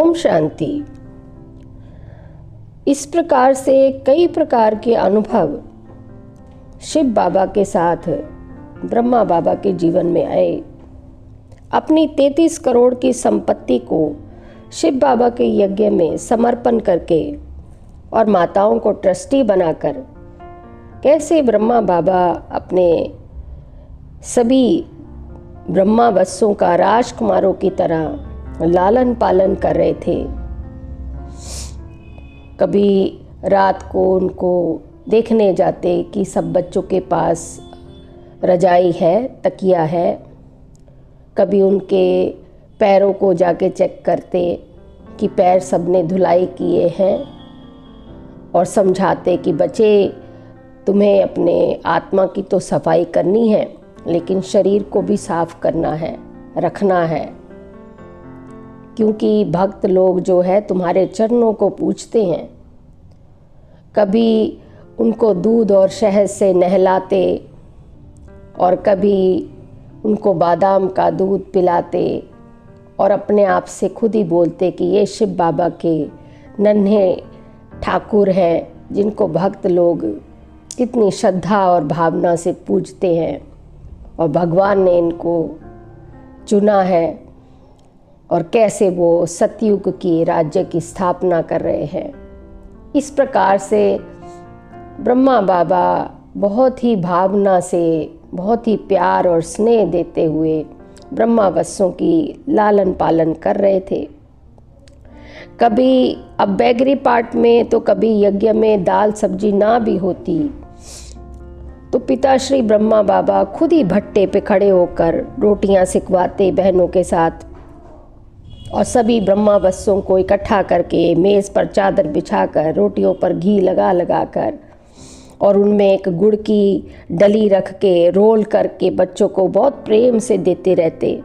ओम शांति। इस प्रकार से कई प्रकार के अनुभव शिव बाबा के साथ ब्रह्मा बाबा के जीवन में आए। अपनी 33 करोड़ की संपत्ति को शिव बाबा के यज्ञ में समर्पण करके और माताओं को ट्रस्टी बनाकर कैसे ब्रह्मा बाबा अपने सभी ब्रह्मा वत्सों का राजकुमारों की तरह लालन पालन कर रहे थे। कभी रात को उनको देखने जाते कि सब बच्चों के पास रजाई है, तकिया है। कभी उनके पैरों को जाके चेक करते कि पैर सबने धुलाई किए हैं और समझाते कि बच्चे तुम्हें अपने आत्मा की तो सफाई करनी है, लेकिन शरीर को भी साफ करना है, रखना है, क्योंकि भक्त लोग जो है तुम्हारे चरणों को पूजते हैं। कभी उनको दूध और शहद से नहलाते और कभी उनको बादाम का दूध पिलाते और अपने आप से खुद ही बोलते कि ये शिव बाबा के नन्हे ठाकुर हैं, जिनको भक्त लोग कितनी श्रद्धा और भावना से पूजते हैं और भगवान ने इनको चुना है, और कैसे वो सतयुग की राज्य की स्थापना कर रहे हैं। इस प्रकार से ब्रह्मा बाबा बहुत ही भावना से, बहुत ही प्यार और स्नेह देते हुए ब्रह्मा वत्सों की लालन पालन कर रहे थे। कभी अब बैगरी पार्ट में तो कभी यज्ञ में दाल सब्जी ना भी होती तो पिताश्री ब्रह्मा बाबा खुद ही भट्टे पे खड़े होकर रोटियां सिकवाते बहनों के साथ, और सभी ब्रह्मा वत्सों को इकट्ठा करके मेज़ पर चादर बिछाकर रोटियों पर घी लगा लगा कर और उनमें एक गुड़ की डली रख के रोल करके बच्चों को बहुत प्रेम से देते रहते।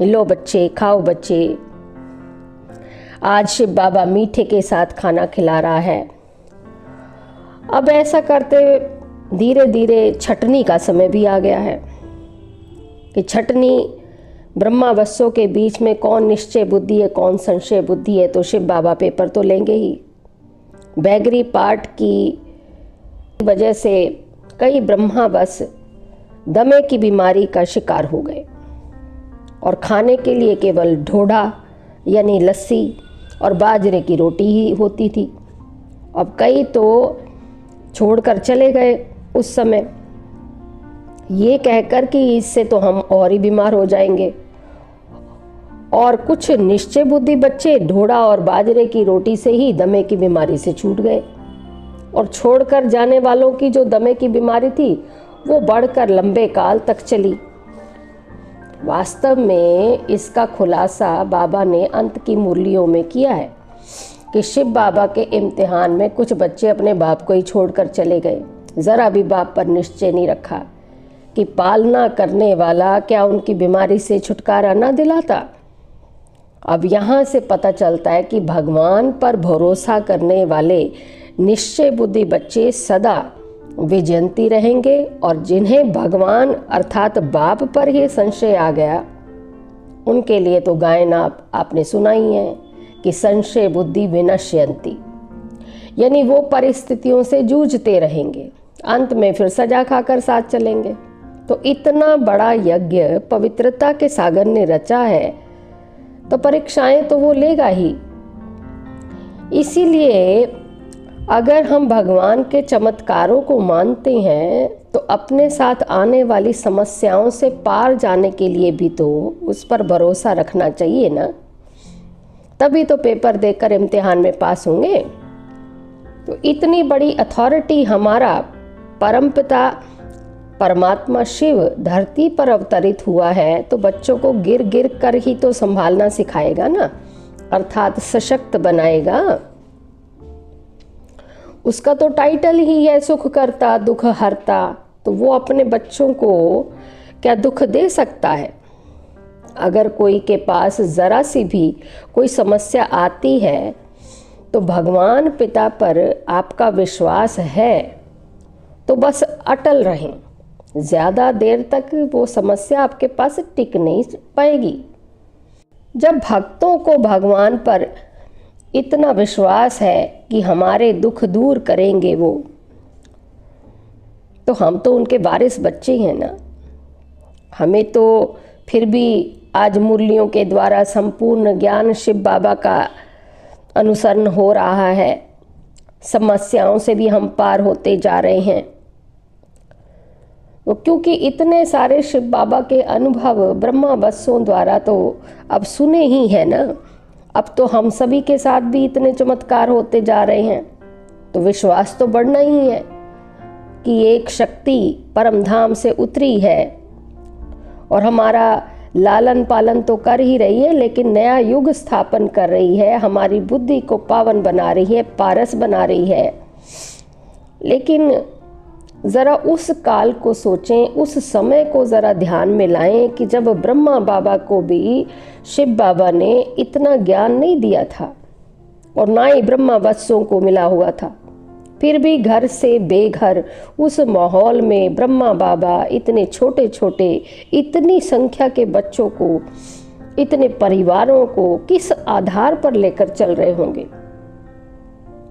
लो बच्चे, खाओ बच्चे, आज शिव बाबा मीठे के साथ खाना खिला रहा है। अब ऐसा करते धीरे धीरे छटनी का समय भी आ गया है कि छटनी ब्रह्मा वत्सों के बीच में कौन निश्चय बुद्धि है, कौन संशय बुद्धि है, तो शिव बाबा पेपर तो लेंगे ही। बैगरी पार्ट की वजह से कई ब्रह्मा वत्स दमे की बीमारी का शिकार हो गए और खाने के लिए केवल ढोढा यानी लस्सी और बाजरे की रोटी ही होती थी। अब कई तो छोड़कर चले गए उस समय, ये कहकर कि इससे तो हम और ही बीमार हो जाएंगे। और कुछ निश्चय बुद्धि बच्चे ढोढा और बाजरे की रोटी से ही दमे की बीमारी से छूट गए, और छोड़कर जाने वालों की जो दमे की बीमारी थी वो बढ़कर लंबे काल तक चली। वास्तव में इसका खुलासा बाबा ने अंत की मुरलियों में किया है कि शिव बाबा के इम्तिहान में कुछ बच्चे अपने बाप को ही छोड़कर चले गए। ज़रा भी बाप पर निश्चय नहीं रखा कि पालना करने वाला क्या उनकी बीमारी से छुटकारा ना दिलाता। अब यहाँ से पता चलता है कि भगवान पर भरोसा करने वाले निश्चय बुद्धि बच्चे सदा विजयंती रहेंगे, और जिन्हें भगवान अर्थात बाप पर ही संशय आ गया उनके लिए तो गायन आपने सुना ही है कि संशय बुद्धि विनश्यंती, यानी वो परिस्थितियों से जूझते रहेंगे, अंत में फिर सजा खाकर साथ चलेंगे। तो इतना बड़ा यज्ञ पवित्रता के सागर ने रचा है तो परीक्षाएं तो वो लेगा ही। इसीलिए अगर हम भगवान के चमत्कारों को मानते हैं तो अपने साथ आने वाली समस्याओं से पार जाने के लिए भी तो उस पर भरोसा रखना चाहिए ना, तभी तो पेपर देकर इम्तिहान में पास होंगे। तो इतनी बड़ी अथॉरिटी हमारा परमपिता परमात्मा शिव धरती पर अवतरित हुआ है, तो बच्चों को गिर गिर कर ही तो संभालना सिखाएगा ना, अर्थात सशक्त बनाएगा। उसका तो टाइटल ही है सुख करता दुख हरता, तो वो अपने बच्चों को क्या दुख दे सकता है? अगर कोई के पास ज़रा सी भी कोई समस्या आती है तो भगवान पिता पर आपका विश्वास है तो बस अटल रहें, ज़्यादा देर तक वो समस्या आपके पास टिक नहीं पाएगी। जब भक्तों को भगवान पर इतना विश्वास है कि हमारे दुख दूर करेंगे वो, तो हम तो उनके वारिस बच्चे हैं ना। हमें तो फिर भी आज मूल्यों के द्वारा संपूर्ण ज्ञान शिव बाबा का अनुसरण हो रहा है। समस्याओं से भी हम पार होते जा रहे हैं। तो क्योंकि इतने सारे शिव बाबा के अनुभव ब्रह्मा वत्सों द्वारा तो अब सुने ही है ना, अब तो हम सभी के साथ भी इतने चमत्कार होते जा रहे हैं, तो विश्वास तो बढ़ना ही है कि एक शक्ति परमधाम से उतरी है और हमारा लालन पालन तो कर ही रही है, लेकिन नया युग स्थापन कर रही है, हमारी बुद्धि को पावन बना रही है, पारस बना रही है। लेकिन ज़रा उस काल को सोचें, उस समय को ज़रा ध्यान में लाएं कि जब ब्रह्मा बाबा को भी शिव बाबा ने इतना ज्ञान नहीं दिया था और ना ही ब्रह्मा वत्सों को मिला हुआ था, फिर भी घर से बेघर उस माहौल में ब्रह्मा बाबा इतने छोटे छोटे, इतनी संख्या के बच्चों को, इतने परिवारों को किस आधार पर लेकर चल रहे होंगे।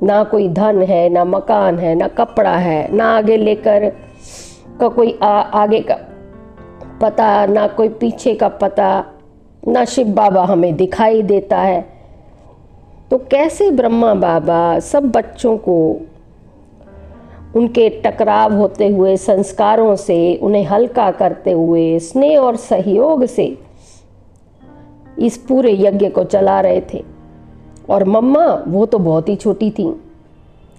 ना कोई धन है, ना मकान है, ना कपड़ा है, ना आगे लेकर का कोई आगे का पता, ना कोई पीछे का पता, ना शिव बाबा हमें दिखाई देता है। तो कैसे ब्रह्मा बाबा सब बच्चों को उनके टकराव होते हुए संस्कारों से उन्हें हल्का करते हुए स्नेह और सहयोग से इस पूरे यज्ञ को चला रहे थे। और मम्मा वो तो बहुत ही छोटी थी।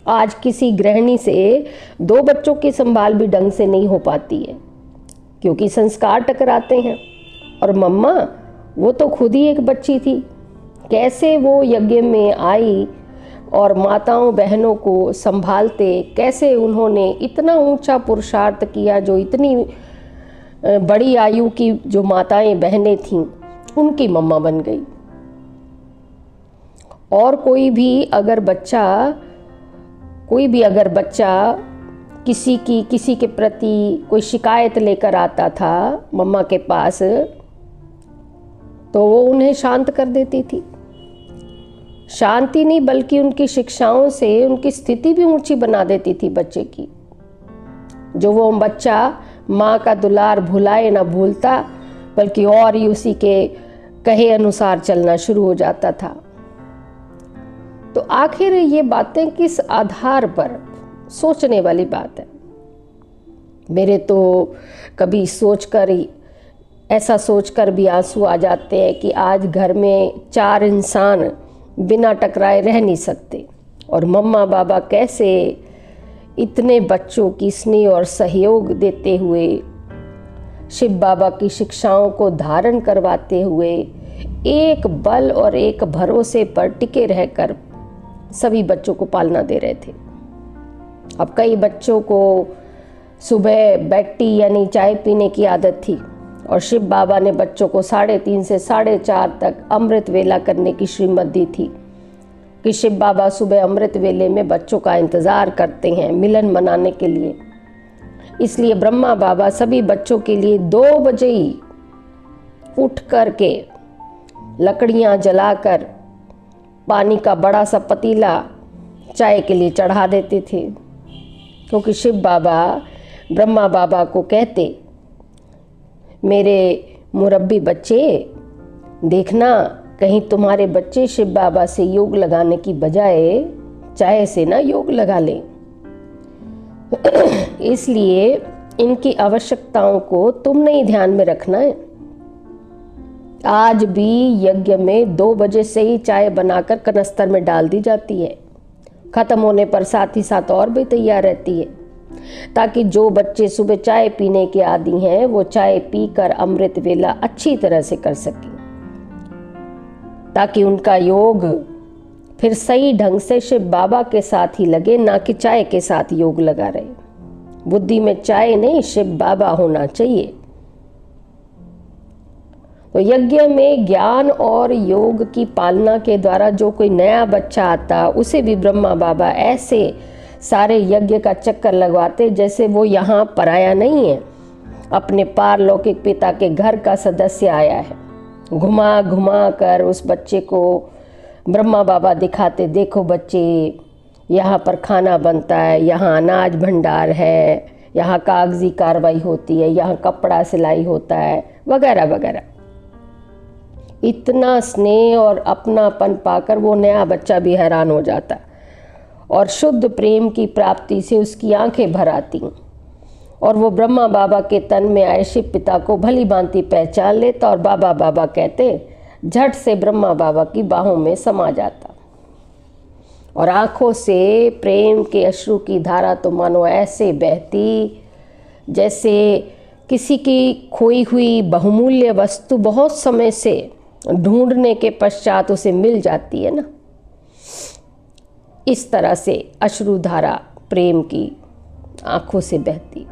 आज किसी गृहिणी से 2 बच्चों की संभाल भी ढंग से नहीं हो पाती है, क्योंकि संस्कार टकराते हैं। और मम्मा वो तो खुद ही एक बच्ची थी, कैसे वो यज्ञ में आई और माताओं बहनों को संभालते, कैसे उन्होंने इतना ऊंचा पुरुषार्थ किया। जो इतनी बड़ी आयु की जो माताएं बहनें थीं, उनकी मम्मा बन गई। और कोई भी अगर बच्चा किसी के प्रति कोई शिकायत लेकर आता था मम्मा के पास, तो वो उन्हें शांत कर देती थी। शांति नहीं बल्कि उनकी शिक्षाओं से उनकी स्थिति भी ऊंची बना देती थी बच्चे की। जो वो बच्चा माँ का दुलार भुलाए ना भूलता, बल्कि और ही उसी के कहे अनुसार चलना शुरू हो जाता था। तो आखिर ये बातें किस आधार पर, सोचने वाली बात है। मेरे तो कभी ऐसा सोचकर भी आंसू आ जाते हैं कि आज घर में 4 इंसान बिना टकराए रह नहीं सकते, और मम्मा बाबा कैसे इतने बच्चों की स्नेह और सहयोग देते हुए, शिव बाबा की शिक्षाओं को धारण करवाते हुए, एक बल और एक भरोसे पर टिके रहकर सभी बच्चों को पालना दे रहे थे। अब कई बच्चों को सुबह बेड टी यानी चाय पीने की आदत थी, और शिव बाबा ने बच्चों को 3:30 से 4:30 तक अमृत वेला करने की श्रीमत दी थी कि शिव बाबा सुबह अमृत वेले में बच्चों का इंतज़ार करते हैं मिलन मनाने के लिए। इसलिए ब्रह्मा बाबा सभी बच्चों के लिए 2 बजे ही उठ करके लकड़ियाँ जलाकर पानी का बड़ा सा पतीला चाय के लिए चढ़ा देते थे, क्योंकि शिव बाबा ब्रह्मा बाबा को कहते, मेरे मुरब्बी बच्चे, देखना कहीं तुम्हारे बच्चे शिव बाबा से योग लगाने की बजाय चाय से ना योग लगा लें। इसलिए इनकी आवश्यकताओं को तुमने ही ध्यान में रखना है। आज भी यज्ञ में 2 बजे से ही चाय बनाकर कनस्तर में डाल दी जाती है। खत्म होने पर साथ ही साथ और भी तैयार रहती है, ताकि जो बच्चे सुबह चाय पीने के आदी हैं वो चाय पीकर अमृत वेला अच्छी तरह से कर सकें, ताकि उनका योग फिर सही ढंग से शिव बाबा के साथ ही लगे, ना कि चाय के साथ योग लगा रहे। बुद्धि में चाय नहीं, शिव बाबा होना चाहिए। तो यज्ञ में ज्ञान और योग की पालना के द्वारा जो कोई नया बच्चा आता, उसे भी ब्रह्मा बाबा ऐसे सारे यज्ञ का चक्कर लगवाते जैसे वो यहाँ पराया नहीं है, अपने पारलौकिक पिता के घर का सदस्य आया है। घुमा घुमा कर उस बच्चे को ब्रह्मा बाबा दिखाते, देखो बच्चे, यहाँ पर खाना बनता है, यहाँ अनाज भंडार है, यहाँ कागजी कार्रवाई होती है, यहाँ कपड़ा सिलाई होता है, वगैरह वगैरह। इतना स्नेह और अपनापन पाकर वो नया बच्चा भी हैरान हो जाता और शुद्ध प्रेम की प्राप्ति से उसकी आंखें भर आती और वो ब्रह्मा बाबा के तन में आए शिव पिता को भली भांति पहचान लेता और बाबा बाबा कहते झट से ब्रह्मा बाबा की बाहों में समा जाता और आंखों से प्रेम के अश्रु की धारा तो मानो ऐसे बहती जैसे किसी की खोई हुई बहुमूल्य वस्तु बहुत समय से ढूंढने के पश्चात उसे मिल जाती है ना। इस तरह से अश्रुधारा प्रेम की आंखों से बहती।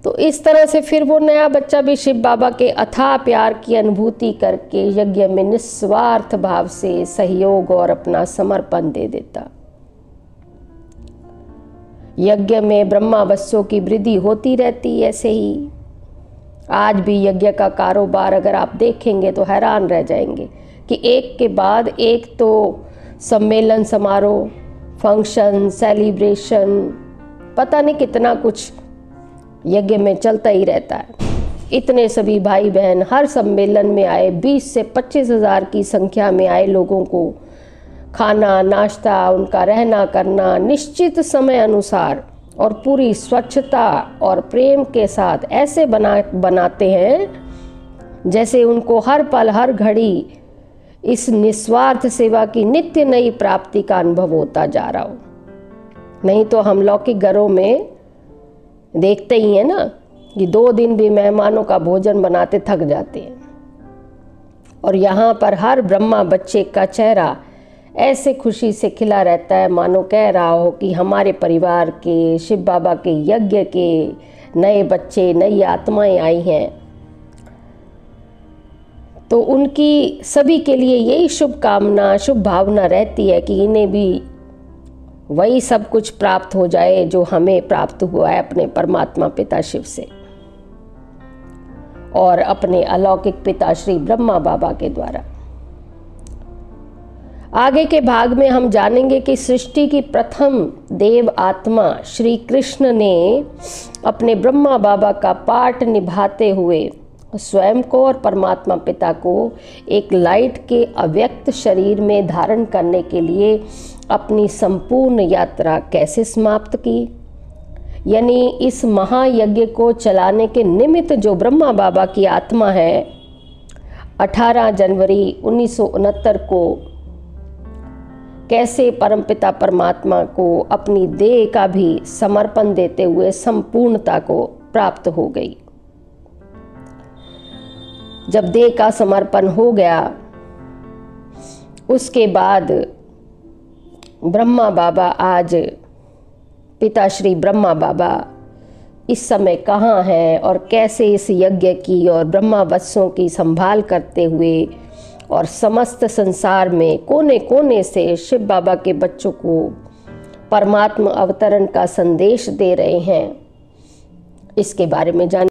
तो इस तरह से फिर वो नया बच्चा भी शिव बाबा के अथाह प्यार की अनुभूति करके यज्ञ में निस्वार्थ भाव से सहयोग और अपना समर्पण दे देता। यज्ञ में ब्रह्मावस्यों की वृद्धि होती रहती। ऐसे ही आज भी यज्ञ का कारोबार अगर आप देखेंगे तो हैरान रह जाएंगे कि एक के बाद एक तो सम्मेलन समारोह, फंक्शन, सेलिब्रेशन, पता नहीं कितना कुछ यज्ञ में चलता ही रहता है। इतने सभी भाई बहन हर सम्मेलन में आए 20 से 25 हज़ार की संख्या में आए लोगों को खाना, नाश्ता, उनका रहना करना निश्चित समय अनुसार और पूरी स्वच्छता और प्रेम के साथ ऐसे बनाते हैं जैसे उनको हर पल हर घड़ी इस निस्वार्थ सेवा की नित्य नई प्राप्ति का अनुभव होता जा रहा हो। नहीं तो हम लौकिक घरों में देखते ही हैं ना कि 2 दिन भी मेहमानों का भोजन बनाते थक जाते हैं। और यहाँ पर हर ब्रह्मा बच्चे का चेहरा ऐसे खुशी से खिला रहता है मानो कह रहा हो कि हमारे परिवार के शिव बाबा के यज्ञ के नए बच्चे, नई आत्माएं आई हैं। तो उनकी सभी के लिए यही शुभकामना, शुभ भावना रहती है कि इन्हें भी वही सब कुछ प्राप्त हो जाए जो हमें प्राप्त हुआ है अपने परमात्मा पिता शिव से और अपने अलौकिक पिता श्री ब्रह्मा बाबा के द्वारा। आगे के भाग में हम जानेंगे कि सृष्टि की प्रथम देव आत्मा श्री कृष्ण ने अपने ब्रह्मा बाबा का पाठ निभाते हुए स्वयं को और परमात्मा पिता को एक लाइट के अव्यक्त शरीर में धारण करने के लिए अपनी संपूर्ण यात्रा कैसे समाप्त की। यानी इस महायज्ञ को चलाने के निमित्त जो ब्रह्मा बाबा की आत्मा है 18 जनवरी 1969 को कैसे परमपिता परमात्मा को अपनी देह का भी समर्पण देते हुए संपूर्णता को प्राप्त हो गई। जब देह का समर्पण हो गया उसके बाद ब्रह्मा बाबा, आज पिता श्री ब्रह्मा बाबा इस समय कहाँ हैं और कैसे इस यज्ञ की और ब्रह्मावस्यों की संभाल करते हुए और समस्त संसार में कोने कोने से शिव बाबा के बच्चों को परमात्मा अवतरण का संदेश दे रहे हैं, इसके बारे में जान